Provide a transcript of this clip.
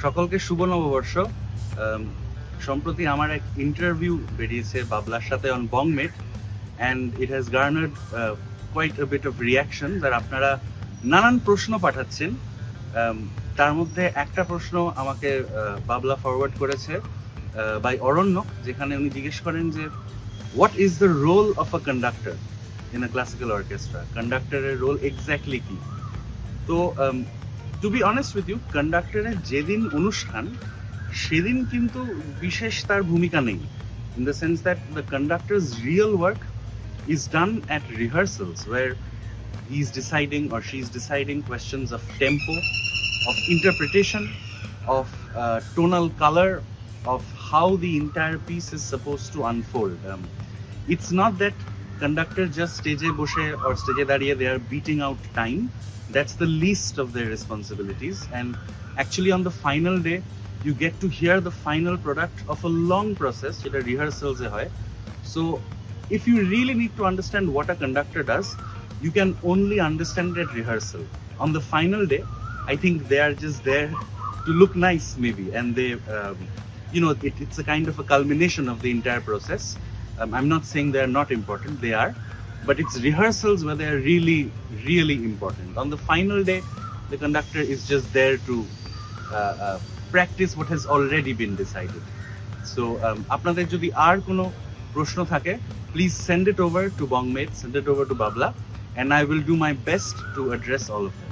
সকলকে শুভ নববর্ষ। সম্প্রতি আমার এক ইন্টারভিউ বেরিয়েছে বাবলার সাথে on Bongmate, and it has garnered quite a bit of reaction. যার আপনারা নানান প্রশ্ন পাঠাচ্ছেন। তার মধ্যে একটা প্রশ্ন আমাকে বাবলা ফরওয়ার্ড করেছে বাই অরণ্যক, যেখানে উনি জিজ্ঞেস করেন যে what is the role of a conductor in a classical orchestra. কন্ডাক্টরের রোল এক্স্যাক্টলি কি? তো to be honest with you, কন্ডাক্টরের যেদিন অনুষ্ঠান সেদিন কিন্তু বিশেষ তার ভূমিকা নেই, in the sense that the conductor's real work is done at rehearsals, where he's deciding or she's deciding questions of tempo, of interpretation, of tonal color, of how the entire piece is supposed to unfold. It's not that conductor just stage boshe or stage dariye they are beating out time. That's the least of their responsibilities, and actually on the final day you get to hear the final product of a long process jeta rehearsals e hoy. So if you really need to understand what a conductor does, you can only understand it at rehearsal. On the final day, I think they are just there to look nice maybe, and they it's a kind of a culmination of the entire process. I'm not saying they are not important, they are, but it's rehearsals where they are really really important. On the final day, the conductor is just there to practice what has already been decided. So আপনাদের যদি আর কোনো প্রশ্ন থাকে, please send it over to Bongmate, send it over to Babla, and I will do my best to address all of them.